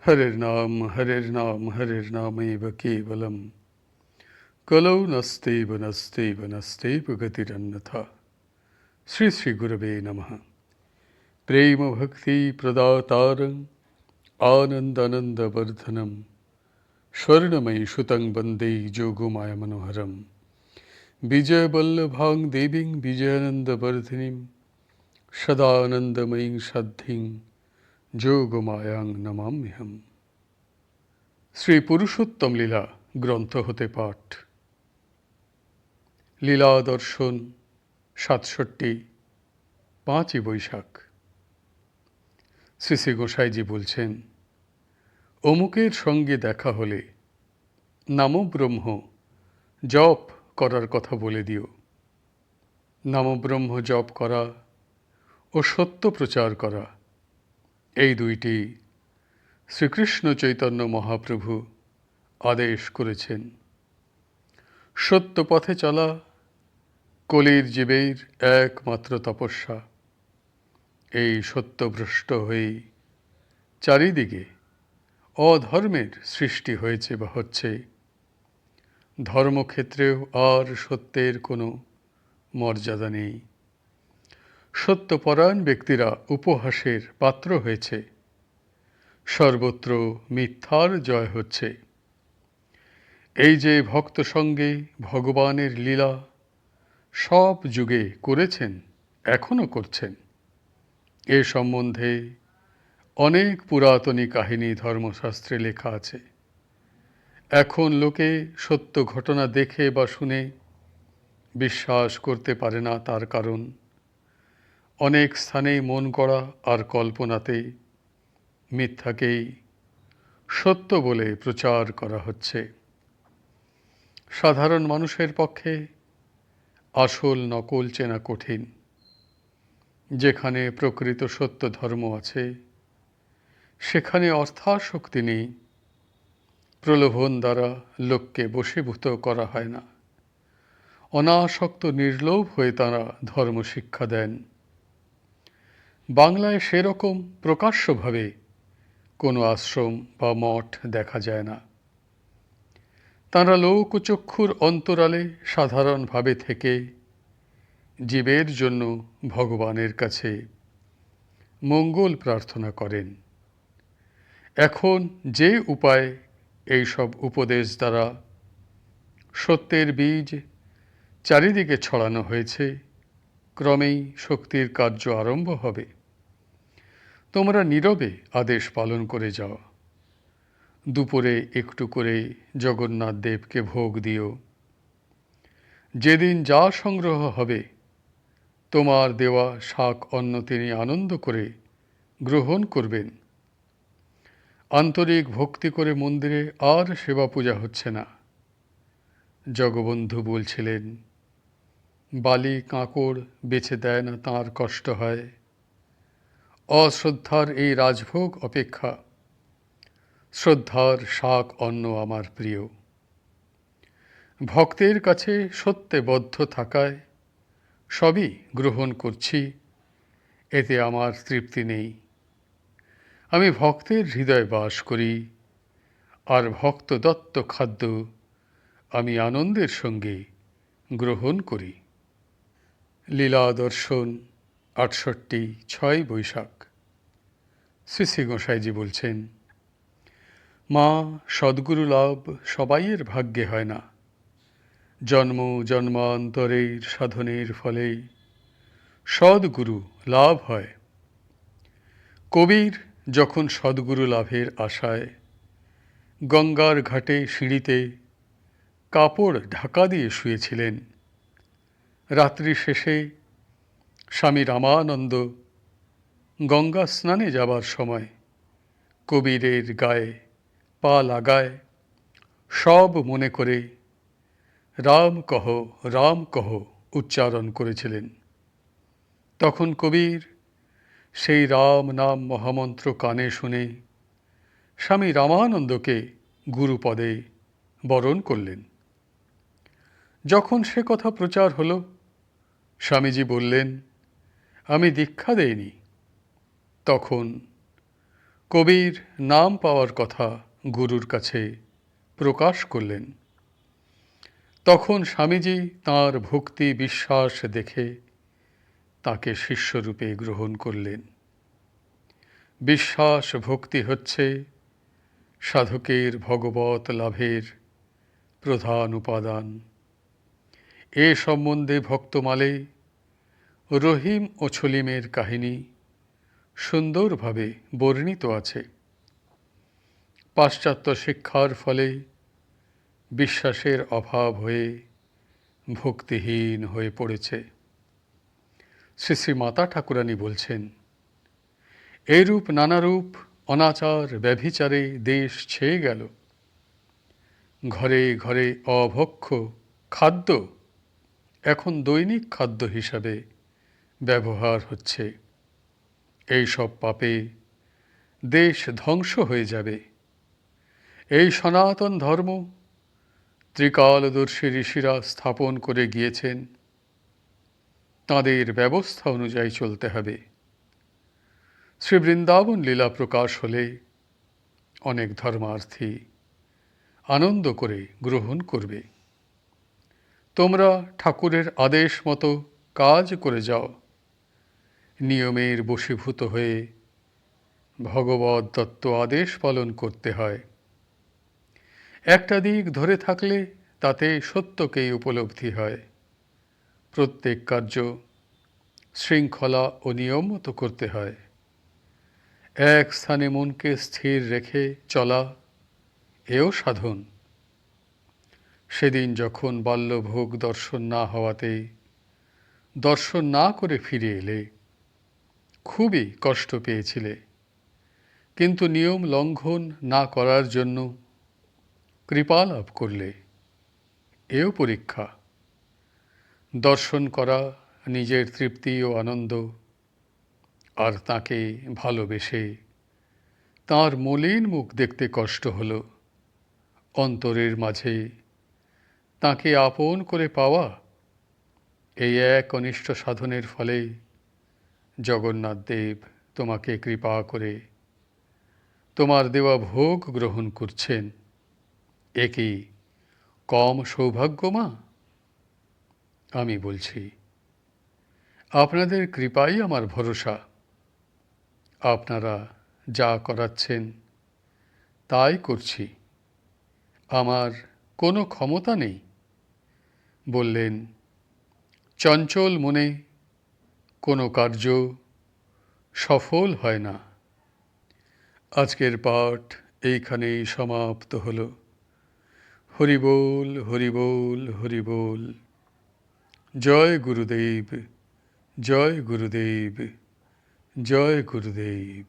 हरिर्नाम हरिर्नामैव केवलम कलौ नस्तेव नस्तेव नस्तेव गतिरन्यथा। श्री श्री गुरवे नमः। प्रेम भक्ति प्रदातारं आनंद वर्धनम स्वर्णमयी सुतं वंदे जोगमाया मनोहरम विजय वल्लभां देवीं विजयानंद वर्धिनीं सदानंदमयीं सद्धिं যোগমায়াং নমাম্যহম। শ্রী পুরুষোত্তম লীলা গ্রন্থ হতে পাঠ। লীলা দর্শন ৬৭, ৫ই বৈশাখ। শ্রী শ্রী গোসাইজি বলছেন, অমুকের সঙ্গে দেখা হলে নামব্রহ্ম জপ করার কথা বলে দিও। নামব্রহ্ম জপ করা ও সত্য প্রচার করা, এই দুইটি শ্রীকৃষ্ণ চৈতন্য মহাপ্রভু আদেশ করেছেন। সত্য পথে চলা কলির জীবের একমাত্র তপস্যা। এই সত্যভ্রষ্ট হয়ে চারিদিকে অধর্মের সৃষ্টি হয়েছে বা হচ্ছে। ধর্মক্ষেত্রেও আর সত্যের কোনো মর্যাদা নেই। সত্যপরায়ণ ব্যক্তিরা উপহাসের পাত্র হয়েছে। সর্বত্র মিথ্যার জয় হচ্ছে। এই যে ভক্ত সঙ্গে ভগবানের লীলা সব যুগে করেছেন, এখনও করছেন, এ সম্বন্ধে অনেক পুরাতনী কাহিনী ধর্মশাস্ত্রে লেখা আছে। এখন লোকে সত্য ঘটনা দেখে বা শুনে বিশ্বাস করতে পারে না। তার কারণ অনেক স্থানে মন গড়া আর কল্পনাতে মিথ্যাকেই সত্য বলে প্রচার করা হচ্ছে। সাধারণ মানুষের পক্ষে আসল নকল চেনা কঠিন। যেখানে প্রকৃত সত্য ধর্ম আছে, সেখানে অর্থাসক্তি নেই। প্রলোভন দ্বারা লোককে বশীভূত করা হয় না। অনাসক্ত নির্লোভ হয়ে তাঁরা ধর্ম শিক্ষা দেন। বাংলায় সেরকম প্রকাশ্যভাবে কোনো আশ্রম বা মঠ দেখা যায় না। তাঁরা লোকচক্ষুর অন্তরালে সাধারণভাবে থেকে জীবের জন্য ভগবানের কাছে মঙ্গল প্রার্থনা করেন। এখন যে উপায়ে এই সব উপদেশ দ্বারা সত্যের বীজ চারিদিকে ছড়ানো হয়েছে, ক্রমেই শক্তির কার্য আরম্ভ হবে। তোমরা নীরবে আদেশ পালন করে যাও। দুপুরে একটু করে জগন্নাথ দেবকে ভোগ দিও। যেদিন যা সংগ্রহ হবে, তোমার দেওয়া শাক অন্ন তিনি আনন্দ করে গ্রহণ করবেন। আন্তরিক ভক্তি করে মন্দিরে আর সেবা পূজা হচ্ছে না। জগবন্ধু বলছিলেন, বালি কাঁকড় বেছে দেয় না, তাঁর কষ্ট হয়। অশ্রদ্ধার এই রাজভোগ অপেক্ষা শ্রদ্ধার শাক অন্ন আমার প্রিয়। ভক্তের কাছে সত্যে বদ্ধ থাকায় সবই গ্রহণ করছি, এতে আমার তৃপ্তি নেই। আমি ভক্তের হৃদয়ে বাস করি, আর ভক্ত দত্ত খাদ্য আমি আনন্দের সঙ্গে গ্রহণ করি। লীলা দর্শন ৬৮, ৬ই বৈশাখ। শ্রী শ্রী গোসাইজি বলছেন, মা, সদ্গুরু লাভ সবাইয়ের ভাগ্যে হয় না। জন্ম জন্মান্তরের সাধনের ফলে সদ্গুরু লাভ হয়। কবির যখন সদ্গুরু লাভের আশায় গঙ্গার ঘাটে সিঁড়িতে কাপড় ঢাকা দিয়ে শুয়েছিলেন, রাত্রি শেষে স্বামী রামানন্দ গঙ্গা স্নানে যাবার সময় কবিরের গায়ে পা লাগায় সব মনে করে রাম কহ উচ্চারণ করেছিলেন। তখন কবির সেই রাম নাম মহামন্ত্র কানে শুনে স্বামী রামানন্দকে গুরুপদে বরণ করলেন। যখন সে কথা প্রচার হল, স্বামীজি বললেন, আমি দীক্ষা দেইনি। তখন কবির নাম পাওয়ার কথা গুরুর কাছে প্রকাশ করলেন। তখন স্বামীজি তাঁর ভক্তি বিশ্বাস দেখে তাকে শিষ্যরূপে গ্রহণ করলেন। বিশ্বাস ভক্তি হচ্ছে সাধকের ভগবত লাভের প্রধান উপাদান। এ সম্বন্ধে ভক্তমালে রহিম ও ছলিমের কাহিনী সুন্দরভাবে বর্ণিত আছে। পাশ্চাত্য শিক্ষার ফলে বিশ্বাসের অভাব হয়ে ভক্তিহীন হয়ে পড়েছে। শ্রী শ্রী মাতা ঠাকুরানী বলছেন, এইরূপ নানারূপ অনাচার ব্যভিচারে দেশ ছেয়ে গেল। ঘরে ঘরে অভক্ষ খাদ্য এখন দৈনিক খাদ্য হিসাবে ব্যবহার হচ্ছে। এই সব পাপে দেশ ধ্বংস হয়ে যাবে। এই সনাতন ধর্ম ত্রিকালদর্শী ঋষিরা স্থাপন করে গিয়েছেন, তাঁদের ব্যবস্থা অনুযায়ী চলতে হবে। শ্রী বৃন্দাবন লীলা প্রকাশ হলে অনেক ধর্মার্থী আনন্দ করে গ্রহণ করবে। তোমরা ঠাকুরের আদেশ মতো কাজ করে যাও। নিয়মের বশীভূত হয়ে ভগবত দত্ত আদেশ পালন করতে হয়। একটা দিক ধরে থাকলে তাতে সত্যকেই উপলব্ধি হয়। প্রত্যেক কার্য শৃঙ্খলা ও নিয়ম মতো করতে হয়। এক স্থানে মনকে স্থির রেখে চলা এও সাধন। সেদিন যখন বাল্যভোগ দর্শন না হওয়াতে দর্শন না করে ফিরে এলে খুবই কষ্ট পেয়েছিলে, কিন্তু নিয়ম লঙ্ঘন না করার জন্য কৃপা লাভ করলে। এও পরীক্ষা। দর্শন করা নিজের তৃপ্তি ও আনন্দ, আর তাকে ভালোবেসে তাঁর মলিন মুখ দেখতে কষ্ট হলো। অন্তরের মাঝে তাঁকে আপন করে পাওয়া, এই এক অনিষ্ট সাধনের ফলে জগন্নাথ দেব তোমাকে কৃপা করে তোমার দেওয়া ভোগ গ্রহণ করছেন। এ কি কম সৌভাগ্য মা? আমি বলছি, আপনাদের কৃপাই আমার ভরসা। আপনারা যা করাচ্ছেন তাই করছি, আমার কোনো ক্ষমতা নেই। বললেন, চঞ্চল মনে কোনো কার্য সফল হয় না। আজকের পাঠ এইখানেই সমাপ্ত হল। হরি বল, হরি বল, হরি বল। জয় গুরুদেব, জয় গুরুদেব, জয় গুরুদেব।